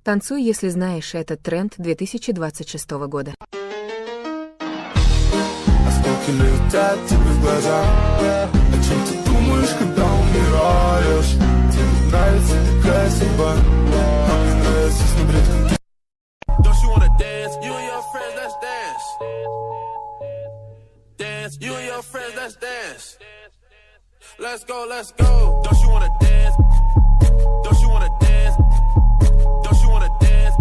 Танцуй, если знаешь этот тренд 2026 года. Осколки летят тебе в глаза. О чем ты думаешь, когда умираешь? Тебе нравится такая судьба, а мне нравится смотреть, как ты. Don't you wanna dance? You and your friends, let's dance. Dance, you and your friends, let's dance. Let's go, let's go. Don't you wanna dance? Don't you wanna dance? Don't you wanna dance?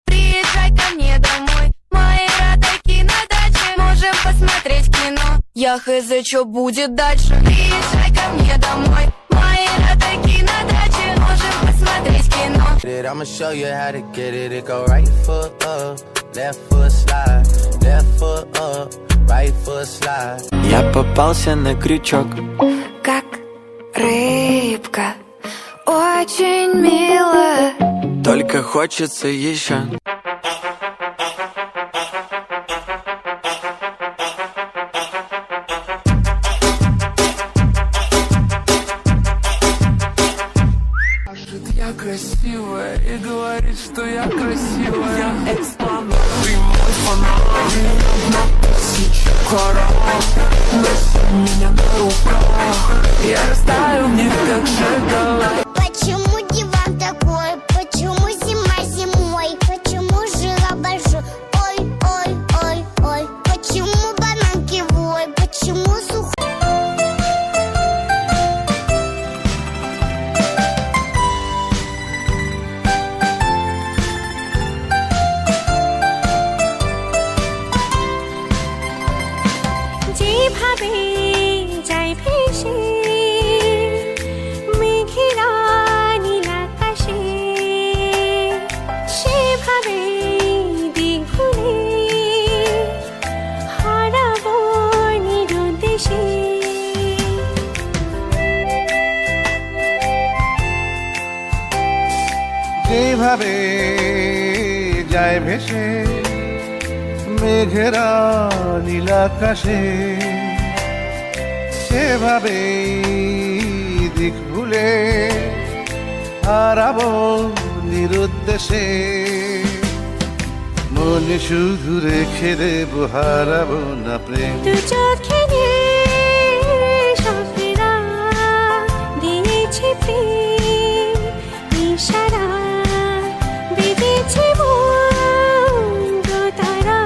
Приезжай ко мне домой, мои родайки на даче. Можем посмотреть кино, я хз, что будет дальше. Приезжай ко мне домой, мои родайки на даче. Можем посмотреть кино. I'ma show you how to get it. It go right foot up, left foot slide, left foot up, right foot slide. Я попался на крючок, Как рыбка, очень мило. только хочется еще. Я красивая и говорит, что я красивая. Я экспонат, ты мой фанат. На тысячу коров, носи меня на руках. Я растаю в них, как шоколад. Почему диван такой? Почему зима зимой? Почему жила большой? Ой, ой, ой, ой. Почему банан кривой? Почему сухой? যেভাবে যাই ভেসে মেঘেরা নীল আকাশে, সেভাবে দিক ভুলে হারাবো নিরুদ্দেশে। যেভাবে যায় ভেসে মেঘেরা নীল আকাশে, সেভাবে দিক ভুলে হারাবো নিরুদ্দেশে। মনে শুধু রেখে দেবো, হারাবো না প্রেম। দু চোখে স্বপ্নেরা দিয়েছে প্রেম ইশারা, বেঁধেছে মন তারা,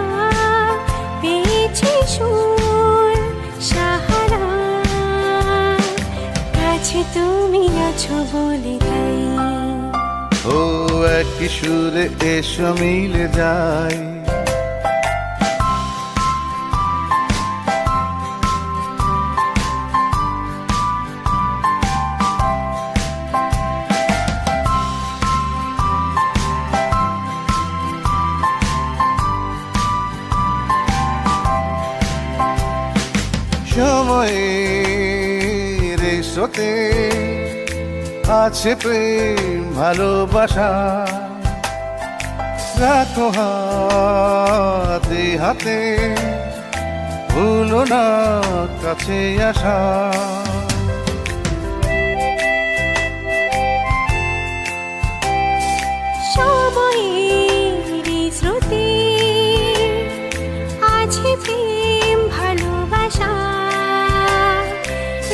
পেয়েছে সুর সাহারা। কাছে তুমি আছো বলে তাই ও একই সুরে এসো মিলে যায়। সময়ের এই স্রোতে আছে প্রেম ভালোবাসা। রাখো হাতে হাতে, ভুলো না কাছে আসা। সময়ের এই স্রোতে আছে প্রেম ভালোবাসা।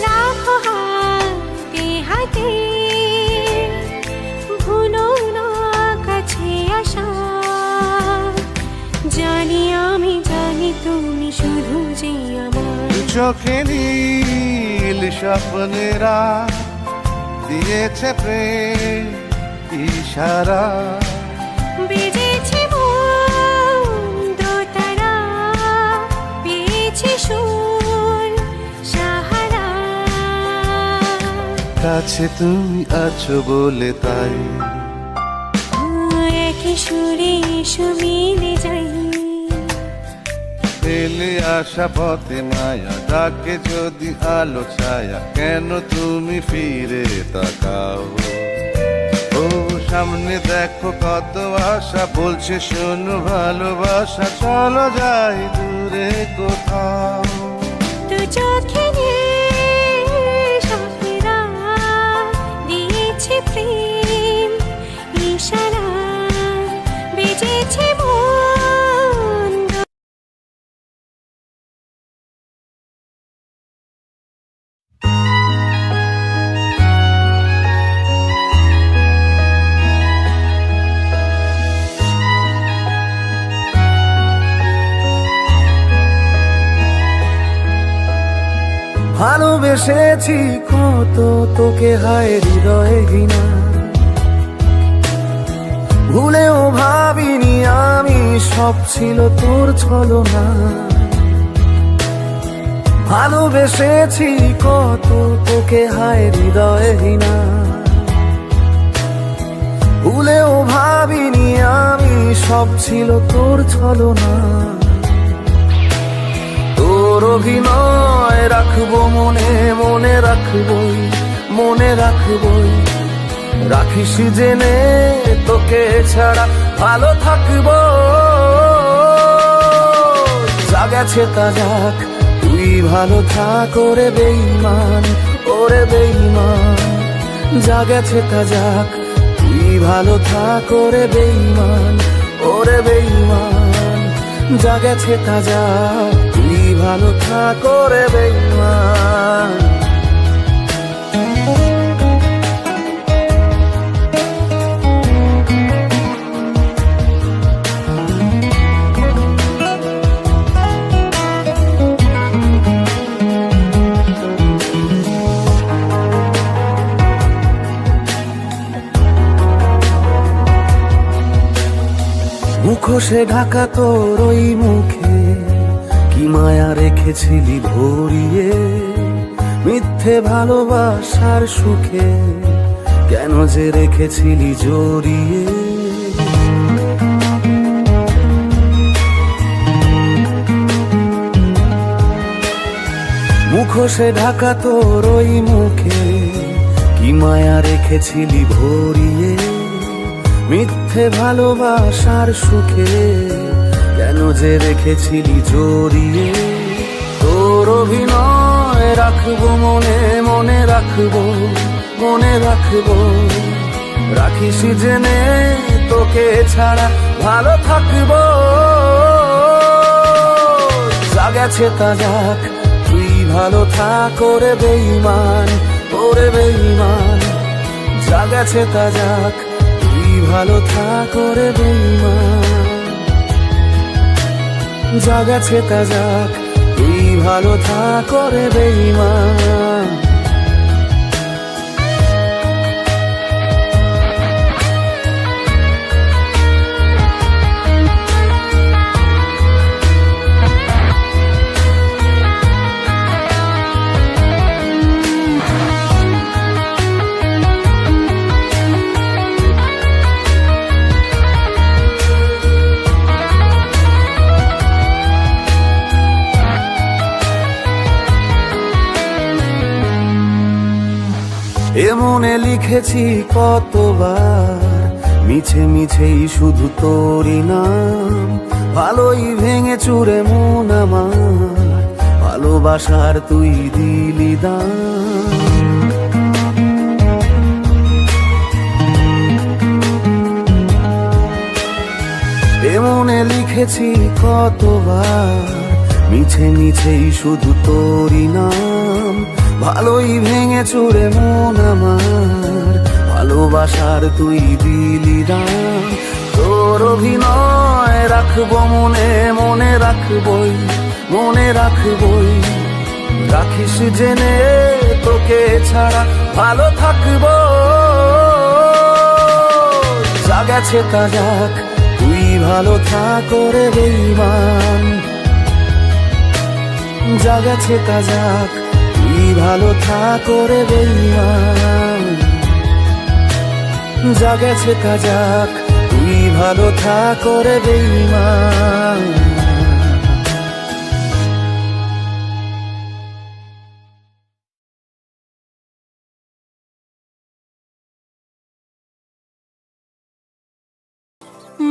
রাখো হাতে হাতে, ভুলো না কাছে আসা। জানি আমি জানি তুমি শুধু যে আমার। চোখে নীল স্বপ্নেরা দিয়েছে প্রেম ইশারা। বেজেছে মন তারা, পেয়েছে সুর সাহারা। কাছে তুমি আছো বলে তাই একই সুরে এসো মিলে যাই। ফেলে আসা পথে মায়া ডাকে যদি আলো ছায়া, কেন তুমি ফিরে তাকাও? ও সামনে দেখো কত আশা, বলছে শোনো ভালোবাসা, চলো যাই দূরে কোথাও। দু চোখে স্বপ্নেরা দিয়েছে প্রেম ভালোবেসেছি কত তোকে হায় হৃদয়হীনা, ভুলেও ভাবিনি আমি সব ছিল তোর ছলনা। ভালোবেসেছি কত তোকে হায় হৃদয়হীনা, ভুলেও ভাবিনি আমি সব ছিল তোর ছলনা। তোর অভিনয় রাখবো মনে, মনে রাখবই, মনে রাখবই। রাখিস জেনে তোকে ছাড়া ভালো থাকবো। যা গেছে তা যাক, তুই ভালো থাক ওরে বেঈমান, ওরে বেঈমান। যা গেছে তা যাক, তুই ভালো থাক ওরে বেঈমান, ওরে বেঈমান। যা গেছে তা যাক, তুই ভালো থাক ওরে বেঈমান। মুখোশে ঢাকা তোর ওই মুখে কি মায়া রেখেছিলি ভরিয়ে, মিথ্যে ভালোবাসার সুখে কেন যে রেখেছিলি জড়িয়ে। মুখোশে ঢাকা তোর ওই মুখে কি মায়া রেখেছিলি ভরিয়ে, মিথ্যে ভালোবাসার সুখে কেন যে রেখেছিলি জড়িয়ে। তোর অভিনয় রাখবো মনে, মনে রাখবো, মনে রাখবো। রাখিস জেনে তোকে ছাড়া ভালো থাকবো। যা গেছে তা যাক, তুই ভালো থাক ওরে বেঈমান, ওরে বেঈমান। যা গেছে তা যাক, ভালো থাক ওরে বেঈমান। যা গেছে তা যাক, তুই ভালো থাক ওরে বেঈমান। এ মনে লিখেছি কতবার, মিছে মিছেই শুধু তোরই নাম। ভালোই ভেঙে চুরে মন আমার, ভালোবাসার তুই দিলি দাম। এ মনে লিখেছি কতবার, মিছে মিছেই শুধু তোরই নাম। ভালোই ভেঙে চুরে মন আমার, ভালোবাসার তুই দিলি দাম। তোর অভিনয় রাখবো মনে, মনে রাখবই, মনে রাখবই। রাখিস জেনে তোকে ছাড়া ভালো থাকবো। যা গেছে তা যাক, তুই ভালো থাক ওরে বেঈমান। যা গেছে তা যাক, তুই ভালো থাক ওরে বেঈমান। যা গেছে তা যাক, তুই ভালো থাক ওরে বেঈমান।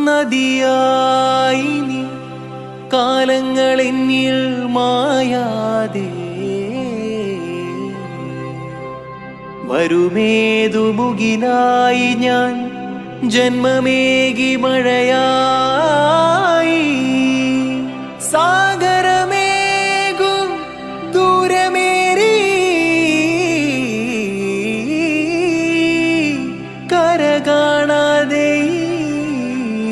നദിയായി കാലങ്ങളെന്നിൽ മായാതെ വരുമേതു മുകിലായി ഞാൻ ജന്മമേകി മഴയായി സാഗരമേകും ദൂരമേറി കര കാണാതെ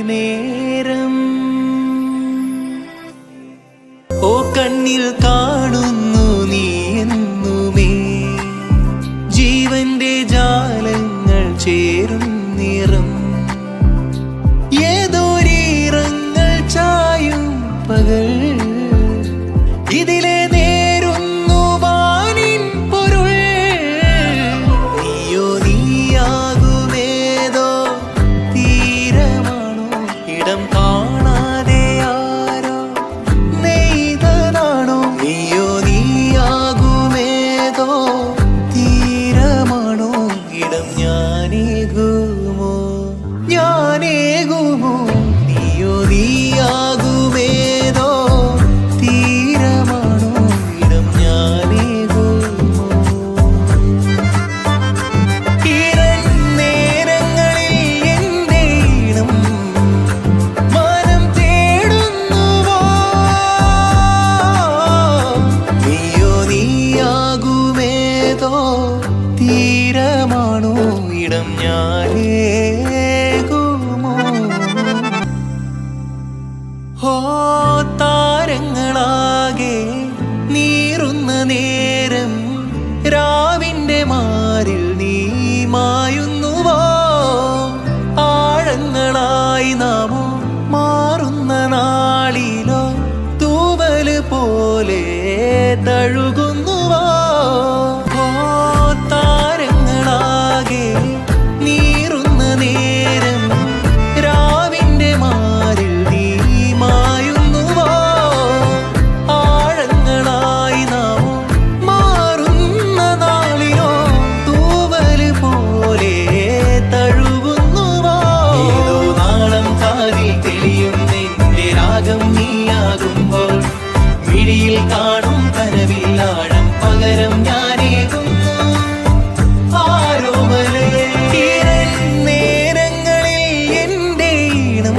നേരം ഓ കണ്ണിൽ കാണുന്നു നീ എന്നുമേ കാണും കനവിൽ ആഴം പകരം ഞാനേകുന്നു ആരോമലേ. നേരങ്ങളിൽ എന്റെ ഈണം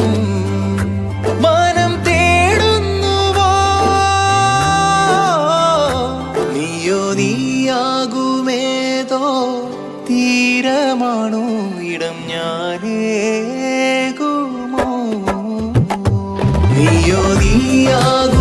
മാനം തേടുന്നുവോ? നീയോ നീയാകുമേതോ തീരമാണോ ഇടം ഞാനേകുമോ? നീയോ നീയാകും